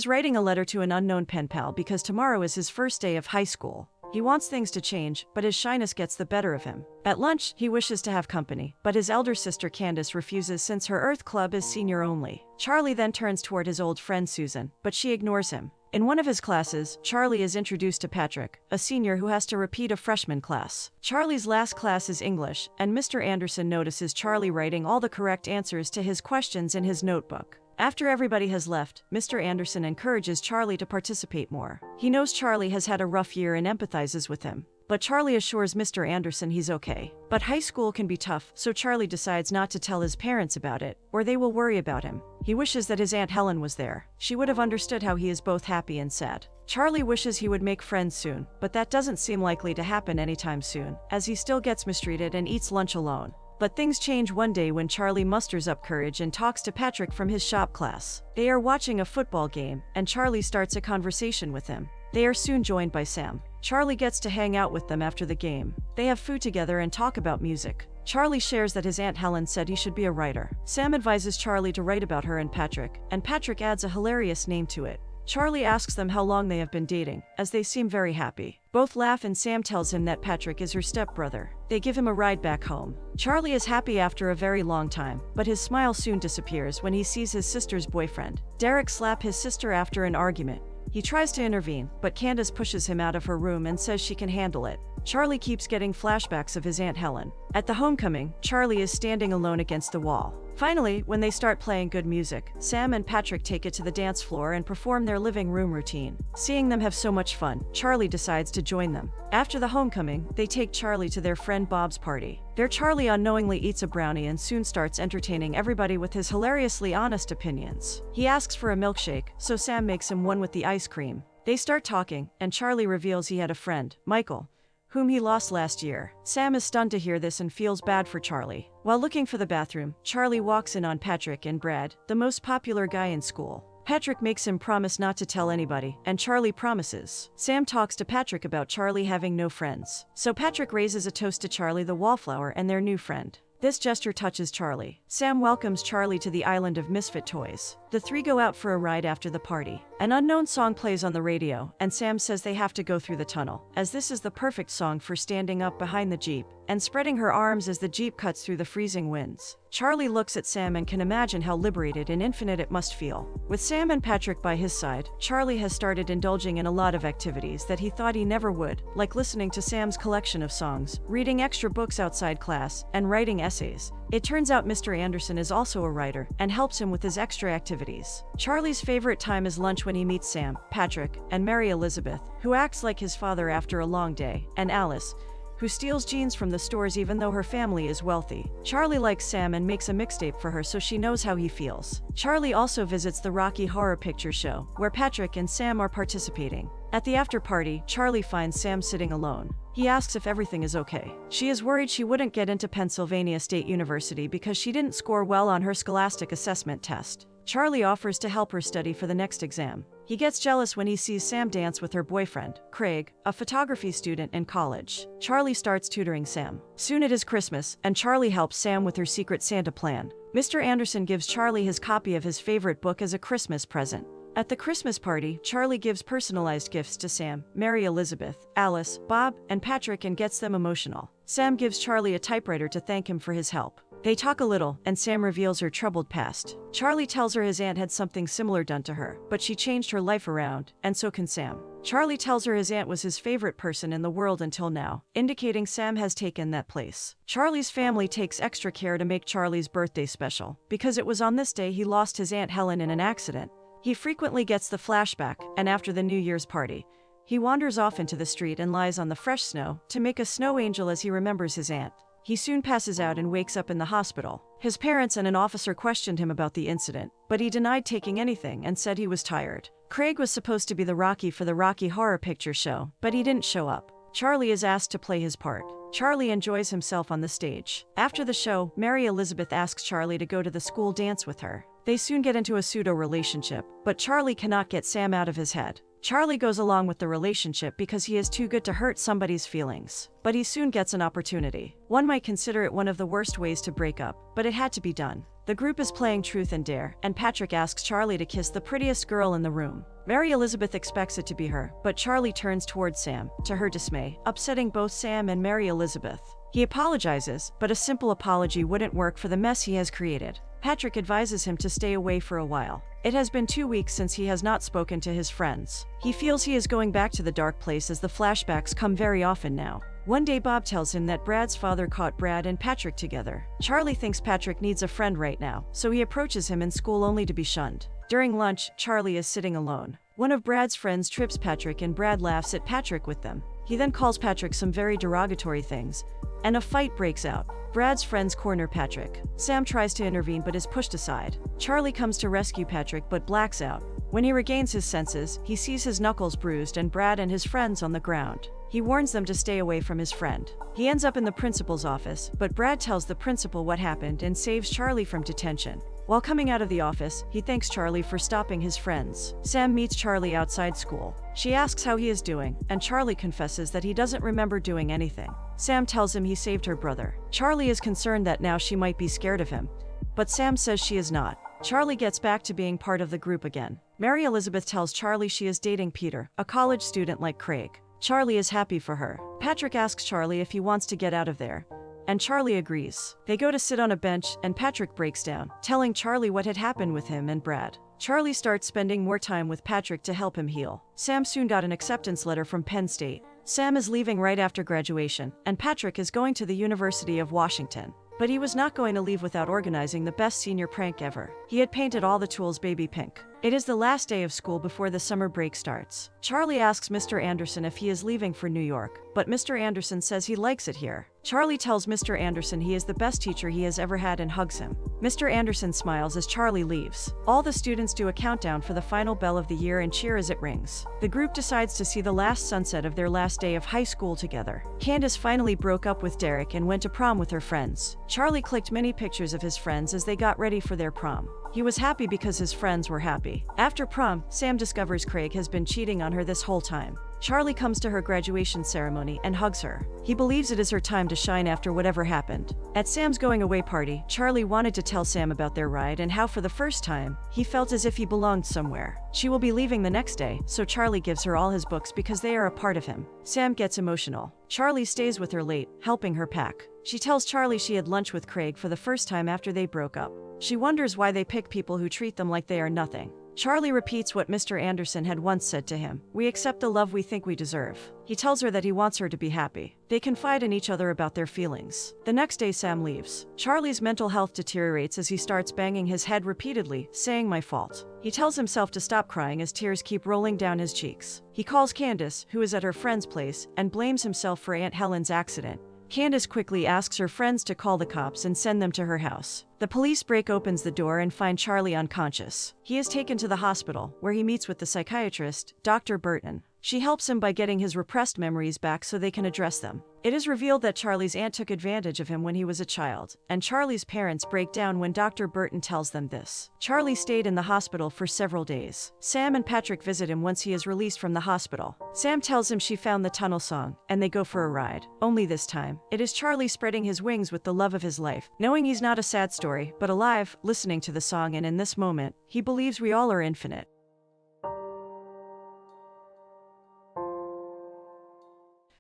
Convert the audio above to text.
He's writing a letter to an unknown pen pal because tomorrow is his first day of high school. He wants things to change, but his shyness gets the better of him. At lunch, he wishes to have company, but his elder sister Candace refuses since her Earth Club is senior only. Charlie then turns toward his old friend Susan, but she ignores him. In one of his classes, Charlie is introduced to Patrick, a senior who has to repeat a freshman class. Charlie's last class is English, and Mr. Anderson notices Charlie writing all the correct answers to his questions in his notebook. After everybody has left, Mr. Anderson encourages Charlie to participate more. He knows Charlie has had a rough year and empathizes with him. But Charlie assures Mr. Anderson he's okay. But high school can be tough, so Charlie decides not to tell his parents about it, or they will worry about him. He wishes that his Aunt Helen was there. She would have understood how he is both happy and sad. Charlie wishes he would make friends soon, but that doesn't seem likely to happen anytime soon, as he still gets mistreated and eats lunch alone. But things change one day when Charlie musters up courage and talks to Patrick from his shop class. They are watching a football game, and Charlie starts a conversation with him. They are soon joined by Sam. Charlie gets to hang out with them after the game. They have food together and talk about music. Charlie shares that his Aunt Helen said he should be a writer. Sam advises Charlie to write about her and Patrick adds a hilarious name to it. Charlie asks them how long they have been dating, as they seem very happy. Both laugh and Sam tells him that Patrick is her stepbrother. They give him a ride back home. Charlie is happy after a very long time, but his smile soon disappears when he sees his sister's boyfriend. Derek slap his sister after an argument. He tries to intervene, but Candace pushes him out of her room and says she can handle it. Charlie keeps getting flashbacks of his Aunt Helen. At the homecoming, Charlie is standing alone against the wall. Finally, when they start playing good music, Sam and Patrick take it to the dance floor and perform their living room routine. Seeing them have so much fun, Charlie decides to join them. After the homecoming, they take Charlie to their friend Bob's party. There Charlie unknowingly eats a brownie and soon starts entertaining everybody with his hilariously honest opinions. He asks for a milkshake, so Sam makes him one with the ice cream. They start talking, and Charlie reveals he had a friend, Michael, whom he lost last year. Sam is stunned to hear this and feels bad for Charlie. While looking for the bathroom, Charlie walks in on Patrick and Brad, the most popular guy in school. Patrick makes him promise not to tell anybody, and Charlie promises. Sam talks to Patrick about Charlie having no friends. So Patrick raises a toast to Charlie the Wallflower and their new friend. This gesture touches Charlie. Sam welcomes Charlie to the island of misfit toys. The three go out for a ride after the party. An unknown song plays on the radio, and Sam says they have to go through the tunnel, as this is the perfect song for standing up behind the Jeep and spreading her arms as the Jeep cuts through the freezing winds. Charlie looks at Sam and can imagine how liberated and infinite it must feel. With Sam and Patrick by his side, Charlie has started indulging in a lot of activities that he thought he never would, like listening to Sam's collection of songs, reading extra books outside class, and writing essays. It turns out Mr. Anderson is also a writer and helps him with his extra activities. Charlie's favorite time is lunch when he meets Sam, Patrick, and Mary Elizabeth, who acts like his father after a long day, and Alice, who steals jeans from the stores even though her family is wealthy. Charlie likes Sam and makes a mixtape for her so she knows how he feels. Charlie also visits the Rocky Horror Picture Show, where Patrick and Sam are participating. At the after party, Charlie finds Sam sitting alone. He asks if everything is okay. She is worried she wouldn't get into Pennsylvania State University because she didn't score well on her Scholastic Assessment test. Charlie offers to help her study for the next exam. He gets jealous when he sees Sam dance with her boyfriend, Craig, a photography student in college. Charlie starts tutoring Sam. Soon it is Christmas, and Charlie helps Sam with her Secret Santa plan. Mr. Anderson gives Charlie his copy of his favorite book as a Christmas present. At the Christmas party, Charlie gives personalized gifts to Sam, Mary Elizabeth, Alice, Bob, and Patrick and gets them emotional. Sam gives Charlie a typewriter to thank him for his help. They talk a little, and Sam reveals her troubled past. Charlie tells her his aunt had something similar done to her, but she changed her life around, and so can Sam. Charlie tells her his aunt was his favorite person in the world until now, indicating Sam has taken that place. Charlie's family takes extra care to make Charlie's birthday special, because it was on this day he lost his Aunt Helen in an accident. He frequently gets the flashback, and after the New Year's party, he wanders off into the street and lies on the fresh snow to make a snow angel as he remembers his aunt. He soon passes out and wakes up in the hospital. His parents and an officer questioned him about the incident, but he denied taking anything and said he was tired. Craig was supposed to be the Rocky for the Rocky Horror Picture Show, but he didn't show up. Charlie is asked to play his part. Charlie enjoys himself on the stage. After the show, Mary Elizabeth asks Charlie to go to the school dance with her. They soon get into a pseudo-relationship, but Charlie cannot get Sam out of his head. Charlie goes along with the relationship because he is too good to hurt somebody's feelings. But he soon gets an opportunity. One might consider it one of the worst ways to break up, but it had to be done. The group is playing Truth and Dare, and Patrick asks Charlie to kiss the prettiest girl in the room. Mary Elizabeth expects it to be her, but Charlie turns towards Sam, to her dismay, upsetting both Sam and Mary Elizabeth. He apologizes, but a simple apology wouldn't work for the mess he has created. Patrick advises him to stay away for a while. It has been 2 weeks since he has not spoken to his friends. He feels he is going back to the dark place as the flashbacks come very often now. One day Bob tells him that Brad's father caught Brad and Patrick together. Charlie thinks Patrick needs a friend right now, so he approaches him in school only to be shunned. During lunch, Charlie is sitting alone. One of Brad's friends trips Patrick and Brad laughs at Patrick with them. He then calls Patrick some very derogatory things, and a fight breaks out. Brad's friends corner Patrick. Sam tries to intervene but is pushed aside. Charlie comes to rescue Patrick but blacks out. When he regains his senses, he sees his knuckles bruised and Brad and his friends on the ground. He warns them to stay away from his friend. He ends up in the principal's office, but Brad tells the principal what happened and saves Charlie from detention. While coming out of the office, he thanks Charlie for stopping his friends. Sam meets Charlie outside school. She asks how he is doing, and Charlie confesses that he doesn't remember doing anything. Sam tells him he saved her brother. Charlie is concerned that now she might be scared of him, but Sam says she is not. Charlie gets back to being part of the group again. Mary Elizabeth tells Charlie she is dating Peter, a college student like Craig. Charlie is happy for her. Patrick asks Charlie if he wants to get out of there, and Charlie agrees. They go to sit on a bench, and Patrick breaks down, telling Charlie what had happened with him and Brad. Charlie starts spending more time with Patrick to help him heal. Sam soon got an acceptance letter from Penn State. Sam is leaving right after graduation, and Patrick is going to the University of Washington. But he was not going to leave without organizing the best senior prank ever. He had painted all the tools baby pink. It is the last day of school before the summer break starts. Charlie asks Mr. Anderson if he is leaving for New York, but Mr. Anderson says he likes it here. Charlie tells Mr. Anderson he is the best teacher he has ever had and hugs him. Mr. Anderson smiles as Charlie leaves. All the students do a countdown for the final bell of the year and cheer as it rings. The group decides to see the last sunset of their last day of high school together. Candace finally broke up with Derek and went to prom with her friends. Charlie clicked many pictures of his friends as they got ready for their prom. He was happy because his friends were happy. After prom, Sam discovers Craig has been cheating on her this whole time. Charlie comes to her graduation ceremony and hugs her. He believes it is her time to shine after whatever happened. At Sam's going away party, Charlie wanted to tell Sam about their ride and how for the first time, he felt as if he belonged somewhere. She will be leaving the next day, so Charlie gives her all his books because they are a part of him. Sam gets emotional. Charlie stays with her late, helping her pack. She tells Charlie she had lunch with Craig for the first time after they broke up. She wonders why they pick people who treat them like they are nothing. Charlie repeats what Mr. Anderson had once said to him: "We accept the love we think we deserve." He tells her that he wants her to be happy. They confide in each other about their feelings. The next day Sam leaves. Charlie's mental health deteriorates as he starts banging his head repeatedly, saying "my fault." He tells himself to stop crying as tears keep rolling down his cheeks. He calls Candace, who is at her friend's place, and blames himself for Aunt Helen's accident. Candace quickly asks her friends to call the cops and send them to her house. The police opens the door and find Charlie unconscious. He is taken to the hospital, where he meets with the psychiatrist, Dr. Burton. She helps him by getting his repressed memories back so they can address them. It is revealed that Charlie's aunt took advantage of him when he was a child, and Charlie's parents break down when Dr. Burton tells them this. Charlie stayed in the hospital for several days. Sam and Patrick visit him once he is released from the hospital. Sam tells him she found the tunnel song, and they go for a ride. Only this time, it is Charlie spreading his wings with the love of his life, knowing he's not a sad story, but alive, listening to the song, and in this moment, he believes we all are infinite.